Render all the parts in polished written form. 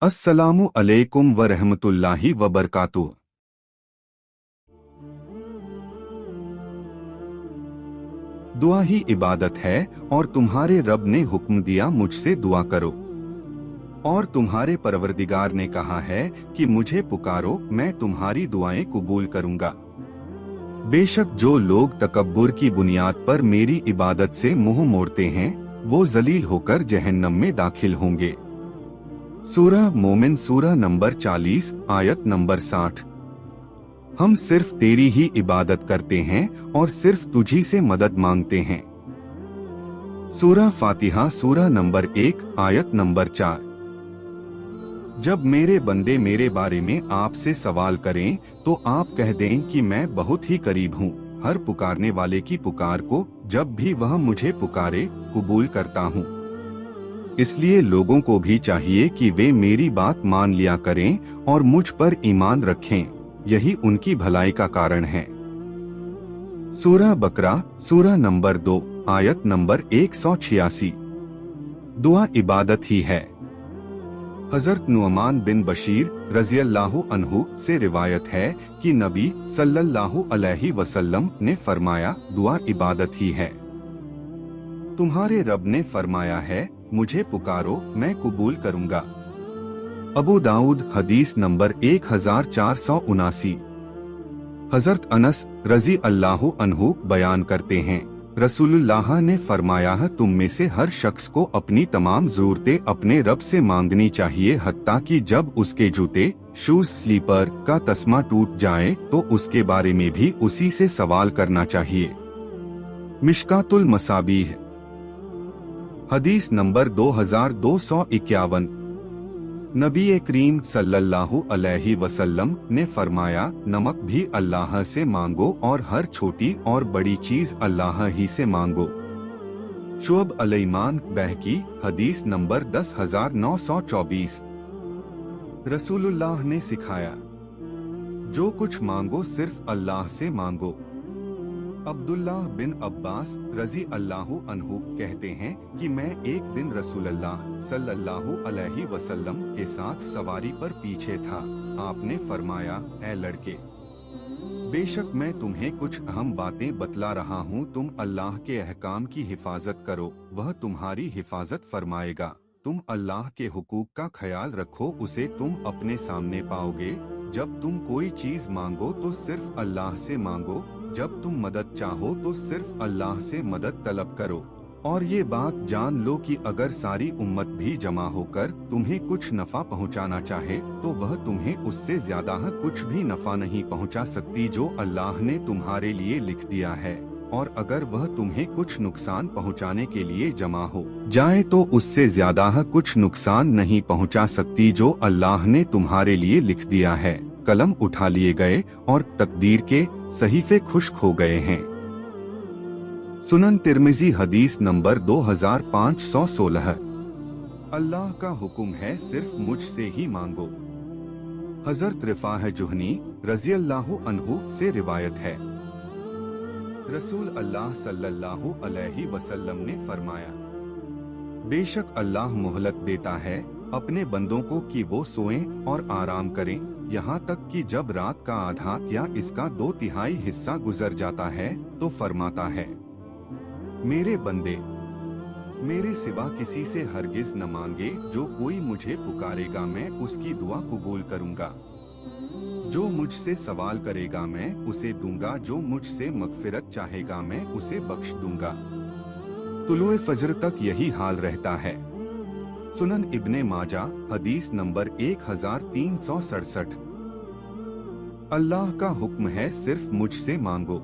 अस्सलामु अलैकुम व रहमतुल्लाहि व बरकातुह। दुआ ही इबादत है और तुम्हारे रब ने हुक्म दिया मुझसे दुआ करो, और तुम्हारे परवरदिगार ने कहा है कि मुझे पुकारो, मैं तुम्हारी दुआएं कबूल करूंगा। बेशक जो लोग तकब्बुर की बुनियाद पर मेरी इबादत से मुंह मोड़ते हैं वो जलील होकर जहन्नम में दाखिल होंगे। सूरह मोमिन सूरह नंबर 40 आयत नंबर 60। हम सिर्फ तेरी ही इबादत करते हैं और सिर्फ तुझी से मदद मांगते हैं। सूरह फातिहा सूरह नंबर 1 आयत नंबर 4। जब मेरे बंदे मेरे बारे में आपसे सवाल करें तो आप कह दें कि मैं बहुत ही करीब हूँ, हर पुकारने वाले की पुकार को जब भी वह मुझे पुकारे कबूल करता हूँ। इसलिए लोगों को भी चाहिए कि वे मेरी बात मान लिया करें और मुझ पर ईमान रखें, यही उनकी भलाई का कारण है। सूरह बकरा सूरह नंबर 2 आयत नंबर 186। दुआ इबादत ही है। हजरत नुअमान बिन बशीर रज़ियल्लाहु अन्हु से रिवायत है कि नबी सल्लल्लाहु अलैहि वसल्लम ने फरमाया, दुआ इबादत ही है। तुम्हारे रब ने फरमाया है, मुझे पुकारो मैं कबूल करूंगा। अबू दाऊद हदीस नंबर 1479। हजरत अनस रजी अल्लाहु अन्हु बयान करते हैं, रसूलुल्लाह ने फरमाया, तुम में से हर शख्स को अपनी तमाम जरूरतें अपने रब से मांगनी चाहिए, हत्ता कि जब उसके जूते शूज स्लीपर का तस्मा टूट जाए तो उसके बारे में भी उसी से सवाल करना चाहिए। मिशकातुल मसाबीह हदीस नंबर 2251। नबी करीम सल्लल्लाहु अलैहि वसल्लम ने फरमाया, नमक भी अल्लाह से मांगो और हर छोटी और बड़ी चीज अल्लाह ही से मांगो। शुअब अल-ईमान बहकी हदीस नंबर 10924। रसूलुल्लाह ने सिखाया, जो कुछ मांगो सिर्फ अल्लाह से मांगो। अब्दुल्लाह बिन अब्बास रजी अल्लाहु अन्हु कहते हैं कि मैं एक दिन रसूलुल्लाह सल्लल्लाहु अलैहि वसल्लम के साथ सवारी पर पीछे था। आपने फरमाया, ऐ लड़के, बेशक मैं तुम्हें कुछ अहम बातें बतला रहा हूँ, तुम अल्लाह के अहकाम की हिफाजत करो, वह तुम्हारी हिफाजत फरमाएगा। तुम अल्लाह के हुकूक का ख्याल रखो, उसे तुम अपने सामने पाओगे। जब तुम कोई चीज मांगो तो सिर्फ अल्लाह से मांगो, जब तुम मदद चाहो तो सिर्फ अल्लाह से मदद तलब करो। और ये बात जान लो कि अगर सारी उम्मत भी जमा होकर तुम्हें कुछ नफा पहुंचाना चाहे तो वह तुम्हें उससे ज्यादा कुछ भी नफा नहीं पहुंचा सकती जो अल्लाह ने तुम्हारे लिए लिख दिया है। और अगर वह तुम्हें कुछ नुकसान पहुंचाने के लिए जमा हो जाए तो उससे ज्यादा कुछ नुकसान नहीं पहुंचा सकती जो अल्लाह ने तुम्हारे लिए लिख दिया है। कलम उठा लिए गए और तकदीर के सहीफे खुश्क हो गए हैं। सुनन तिर्मिजी हदीस नंबर 2516। अल्लाह का हुक्म है सिर्फ मुझसे ही मांगो। हजरत रिफाह जुहनी रज़ियल्लाहु अन्हु से रिवायत है, रसूल अल्लाह सल्लल्लाहु अलैहि वसल्लम ने फरमाया, बेशक अल्लाह मोहलत देता है अपने बंदों को कि वो सोएं और आराम करें, यहाँ तक कि जब रात का आधा या इसका 2/3 हिस्सा गुजर जाता है तो फरमाता है, मेरे बंदे मेरे सिवा किसी से हरगिज न मांगे, जो कोई मुझे पुकारेगा मैं उसकी दुआ कबूल करूंगा। जो मुझसे सवाल करेगा मैं उसे दूंगा, जो मुझसे मगफिरत चाहेगा मैं उसे बख्श दूंगा। तुलुए फजर तक यही हाल रहता है। सुनन इब्ने माजा हदीस नंबर 1367। अल्लाह का हुक्म है सिर्फ मुझसे मांगो।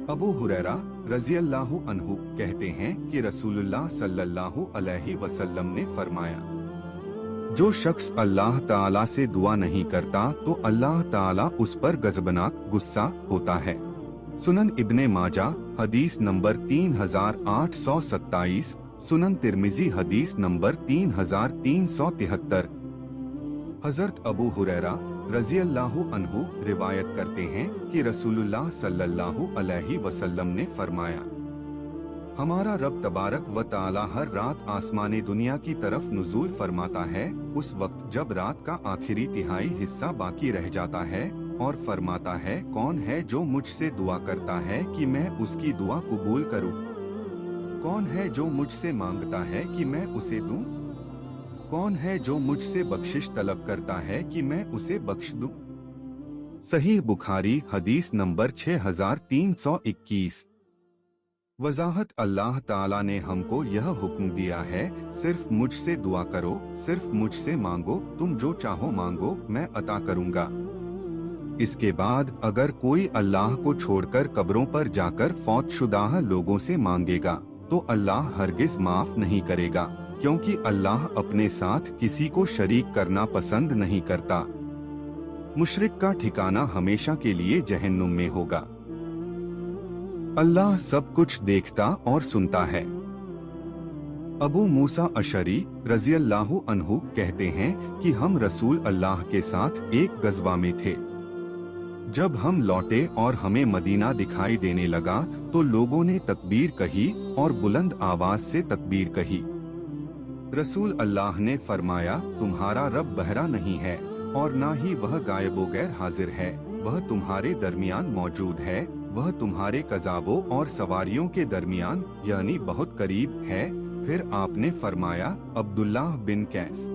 अबू हुरैरा रज़ियल्लाहु अन्हु कहते हैं कि रसूलुल्लाह सल्लल्लाहु अलैहि वसल्लम ने फरमाया, जो शख्स अल्लाह ताला से दुआ नहीं करता तो अल्लाह ताला उस पर गज़बनाक गुस्सा होता है। सुनन इब्ने माजा हदीस नंबर 3827। सुनन तिर्मिजी हदीस नंबर 3373। हजरत अबू हुरैरा रज़ियल्लाहु अन्हु रिवायत करते हैं कि रसूलुल्लाह सल्लल्लाहु अलैहि वसल्लम ने फरमाया, हमारा रब तबारक व ताला हर रात आसमाने दुनिया की तरफ नुज़ूल फरमाता है उस वक्त जब रात का आखिरी तिहाई हिस्सा बाकी रह जाता है और फरमाता है कौन है जो मुझसे दुआ करता है कि मैं उसकी दुआ कबूल करूं? कौन है जो मुझसे मांगता है कि मैं उसे दूं? कौन है जो मुझसे बख्शिश तलब करता है कि मैं उसे बख्श दूं? सही बुखारी हदीस नंबर 6321। वजाहत अल्लाह ताला ने हमको यह हुक्म दिया है सिर्फ मुझसे दुआ करो, सिर्फ मुझसे मांगो, तुम जो चाहो मांगो मैं अता करूंगा। इसके बाद अगर कोई अल्लाह को छोड़कर कब्रों पर जाकर फौतशुदा लोगों से मांगेगा तो अल्लाह हरगिज माफ नहीं करेगा, क्योंकि अल्लाह अपने साथ किसी को शरीक करना पसंद नहीं करता। मुशरिक का ठिकाना हमेशा के लिए जहन्नुम में होगा। अल्लाह सब कुछ देखता और सुनता है। अबू मूसा अशरी रज़ी अल्लाहु अन्हु कहते हैं कि हम रसूल अल्लाह के साथ एक गज़वा में थे। जब हम लौटे और हमें मदीना दिखाई देने लगा तो लोगों ने तकबीर कही और बुलंद आवाज से तकबीर कही। रसूल अल्लाह ने फरमाया तुम्हारा रब बहरा नहीं है और ना ही वह गायबो गैर हाजिर है, वह तुम्हारे दरमियान मौजूद है, वह तुम्हारे कज़ाबों और सवारियों के दरमियान यानी बहुत करीब है। फिर आपने फरमाया अब्दुल्लाह बिन कैस,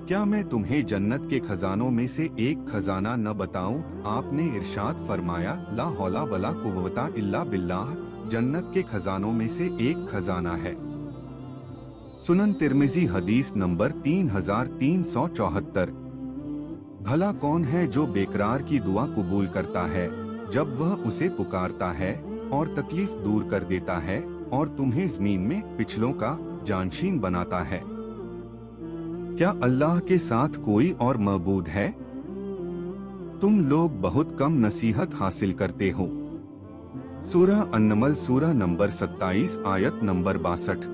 क्या मैं तुम्हें जन्नत के खजानों में से एक खजाना न बताऊं? आपने इरशाद फरमाया ला हौला वला कुव्वता इल्ला बिल्लाह, जन्नत के खजानों में से एक खजाना है। सुनन तिर्मिज़ी हदीस नंबर 3374। भला कौन है जो बेकरार की दुआ कबूल करता है जब वह उसे पुकारता है और तकलीफ दूर कर देता है और तुम्हें ज़मीन में पिछलों का जानशीन बनाता है? क्या अल्लाह के साथ कोई और मबूद है? तुम लोग बहुत कम नसीहत हासिल करते हो। सूरह अन्नमल सूरह नंबर 27 आयत नंबर 62।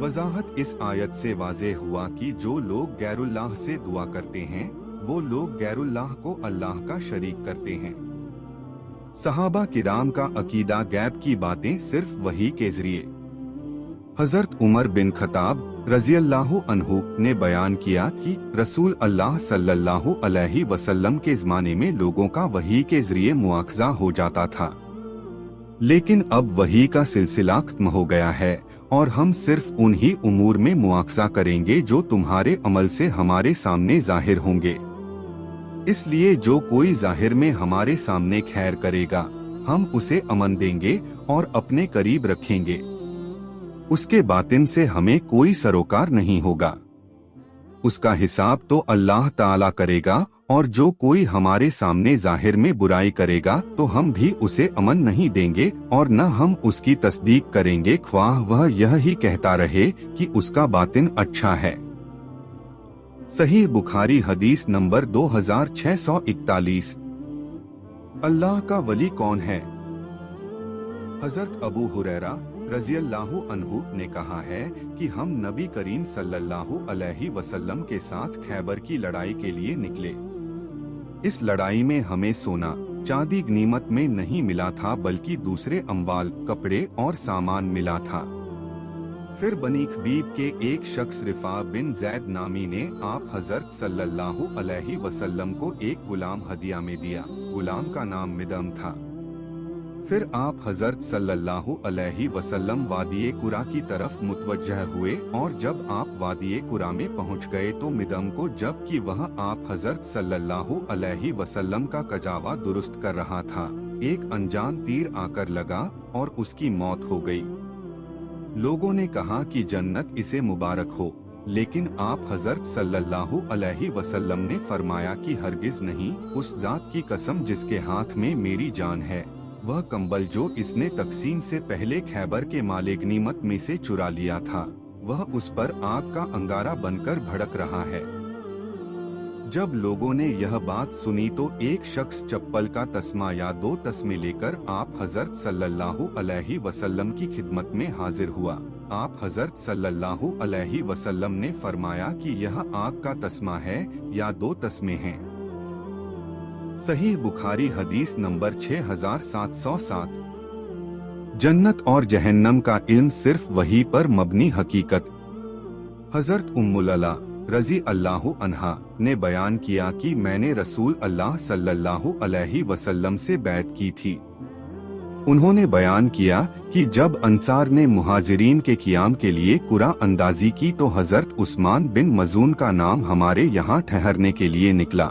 वजाहत इस आयत से वाज़ेह हुआ कि जो लोग गैरुल्लाह से दुआ करते हैं वो लोग गैरुल्लाह को अल्लाह का शरीक करते हैं। सहाबा किराम का अकीदा गैब की बातें सिर्फ वही के जरिए। हजरत उमर बिन खताब रज़ी अल्लाहु अन्हु ने बयान किया कि रसूल अल्लाह सल्लल्लाहु अलैहि वसल्लम के ज़माने में लोगों का वही के जरिए मुआखज़ा हो जाता था, लेकिन अब वही का सिलसिला खत्म हो गया है और हम सिर्फ उन्हीं उमूर में मुआखज़ा करेंगे जो तुम्हारे अमल से हमारे सामने जाहिर होंगे। इसलिए जो कोई जाहिर में हमारे सामने खैर करेगा हम उसे अमन देंगे और अपने करीब रखेंगे, उसके बातिन से हमें कोई सरोकार नहीं होगा। उसका हिसाब तो अल्लाह ताला करेगा और जो कोई हमारे सामने जाहिर में बुराई करेगा तो हम भी उसे अमन नहीं देंगे और न हम उसकी तस्दीक करेंगे, ख्वाह वह यह ही कहता रहे कि उसका बातिन अच्छा है। सही बुखारी हदीस नंबर 2641। अल्लाह का वली कौन है? हजरत अबू हुरैरा रज़ी अल्लाहु अन्हु ने कहा है कि हम नबी करीम सल्लल्लाहु अलैहि वसल्लम के साथ खैबर की लड़ाई के लिए निकले। इस लड़ाई में हमें सोना चांदी गनीमत में नहीं मिला था बल्कि दूसरे अम्वाल कपड़े और सामान मिला था। फिर बनी खबीब के एक शख्स रिफा बिन जैद नामी ने आप हजरत सल्लल्लाहु अलैहि वसल्लम को एक गुलाम हदिया में दिया। गुलाम का नाम मिदम था। फिर आप हजरत सल्लल्लाहु अलैहि वसल्लम वादिये कुरा की तरफ मुतवज्जह हुए और जब आप वादिये कुरा में पहुंच गए तो मिदम को जबकि वह आप हजरत सल्लल्लाहु अलैहि वसल्लम का कजावा दुरुस्त कर रहा था, एक अनजान तीर आकर लगा और उसकी मौत हो गई। लोगों ने कहा कि जन्नत इसे मुबारक हो, लेकिन आप हजरत सल्लल्लाहु अलैहि वसल्लम ने फरमाया कि हरगिज नहीं, उस जात की कसम जिसके हाथ में मेरी जान है, वह कंबल जो इसने तकसीम से पहले खैबर के माले गनीमत में से चुरा लिया था वह उस पर आग का अंगारा बनकर भड़क रहा है। जब लोगों ने यह बात सुनी तो एक शख्स चप्पल का तस्मा या 2 तस्मे लेकर आप हजरत सल्लल्लाहु अलैहि वसल्लम की खिदमत में हाजिर हुआ। आप हजरत सल्लल्लाहु अलैहि वसल्लम ने फरमाया कि यह आग का तस्मा है या 2 तस्मे हैं। सही बुखारी हदीस नंबर 6707। जन्नत और जहन्नम का इल्म सिर्फ वही पर मबनी हकीकत। हजरत उम्मुल अला रजी अल्लाहु अन्हा ने बयान किया कि मैंने रसूल अल्लाह सल्लल्लाहु अलैहि वसल्लम से बैत की थी। उन्होंने बयान किया कि जब अंसार ने मुहाजिरीन के क़ियाम के लिए कुरा अंदाजी की तो हजरत उस्मान बिन मजून का नाम हमारे यहाँ ठहरने के लिए निकला।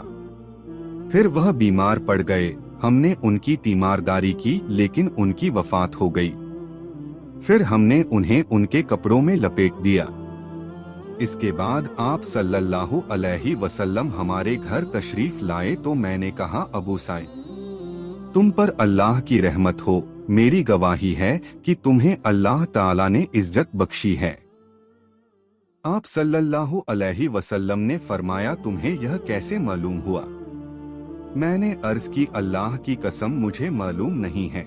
फिर वह बीमार पड़ गए। हमने उनकी तीमारदारी की लेकिन उनकी वफात हो गई। फिर हमने उन्हें उनके कपड़ों में लपेट दिया। इसके बाद आप सल्लल्लाहु अलैहि वसल्लम हमारे घर तशरीफ लाए तो मैंने कहा, अबू साइद, तुम पर अल्लाह की रहमत हो। मेरी गवाही है कि तुम्हें अल्लाह ताला ने इज्जत बख्शी है। आप सल्लल्लाहु अलैहि वसल्लम ने फरमाया, तुम्हें यह कैसे मालूम हुआ? मैंने अर्ज की, अल्लाह की कसम मुझे मालूम नहीं है।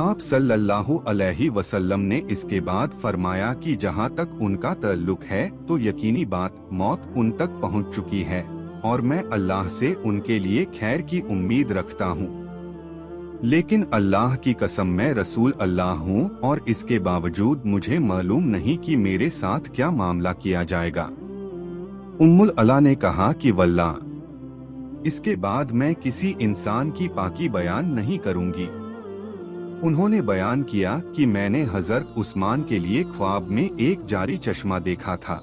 आप सल्लल्लाहु अलैहि वसल्लम ने इसके बाद फरमाया कि जहाँ तक उनका ताल्लुक है तो यकीनी बात मौत उन तक पहुँच चुकी है और मैं अल्लाह से उनके लिए खैर की उम्मीद रखता हूँ। लेकिन अल्लाह की कसम मैं रसूल अल्लाह हूँ और इसके बावजूद मुझे मालूम नहीं कि मेरे साथ क्या मामला किया जाएगा। उम्मुल अला ने कहा कि वल्लाह, इसके बाद मैं किसी इंसान की पाकी बयान नहीं करूंगी। उन्होंने बयान किया कि मैंने हजरत उस्मान के लिए ख्वाब में एक जारी चश्मा देखा था।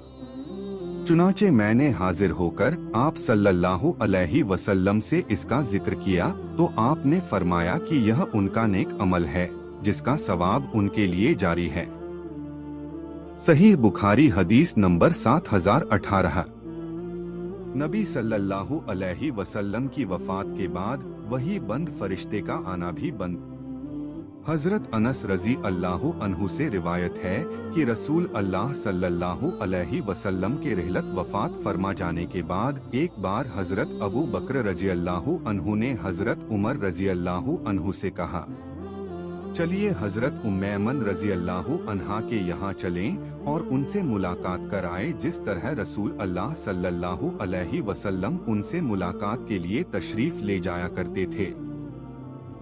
चुनाचे मैंने हाजिर होकर आप सल्लल्लाहु अलैहि वसल्लम से इसका जिक्र किया तो आपने फरमाया कि यह उनका नेक अमल है जिसका सवाब उनके लिए जारी है। सही बुखारी हदीस नंबर 7018। नबी सल्लल्लाहु अलैहि वसल्लम की वफात के बाद वही बंद फरिश्ते का आना भी बंद। हजरत अनस रजी अल्लाहु अन्हु से रिवायत है कि रसूल अल्लाह सल्लल्लाहु अलैहि वसल्लम के रहलत वफात फरमा जाने के बाद एक बार हजरत अबू बकर रजी अल्लाहु अन्हु ने हजरत उमर रजी अल्लाहु अन्हु से कहा, चलिए हजरत उम्मैमन रजी अल्लाहु अन्हा के यहाँ चलें और उनसे मुलाकात कराएं जिस तरह रसूल अल्लाह सल्लल्लाहु अलैहि वसल्लम उनसे मुलाकात के लिए तशरीफ ले जाया करते थे।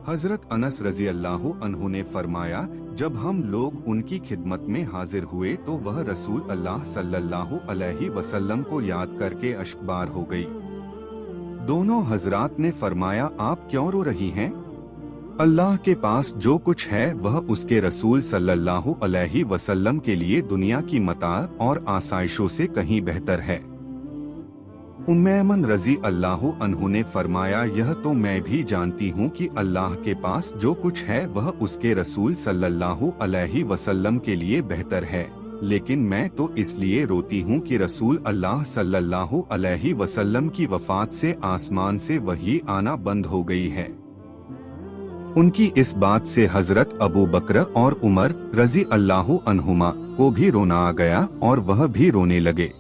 हजरत अनस रजी अल्लाहु अन्हु ने फरमाया, जब हम लोग उनकी खिदमत में हाजिर हुए तो वह रसूल अल्लाह सल्लल्लाहु अलैहि वसल्लम को याद करके अश्कबार हो गई। दोनों हजरात ने फरमाया, आप क्यों रो रही हैं? अल्लाह के पास जो कुछ है वह उसके रसूल सल्लल्लाहु अलैहि वसल्लम के लिए दुनिया की मता और आसाइशों से कहीं बेहतर है। उम्मैमन रजी अल्लाहु अन्हु ने फरमाया, यह तो मैं भी जानती हूँ कि अल्लाह के पास जो कुछ है वह उसके रसूल सल्लल्लाहु अलैहि वसल्लम के लिए बेहतर है, लेकिन मैं तो इसलिए रोती हूँ कि रसूल अल्लाह सल्लल्लाहु अलैहि वसल्लम की वफात से आसमान से वही आना बंद हो गई है। उनकी इस बात से हजरत अबू बकर और उमर रजी अल्लाहु अन्हुमा को भी रोना आ गया और वह भी रोने लगे।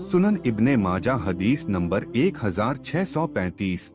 सुनन इब्ने माजा हदीस नंबर 1635।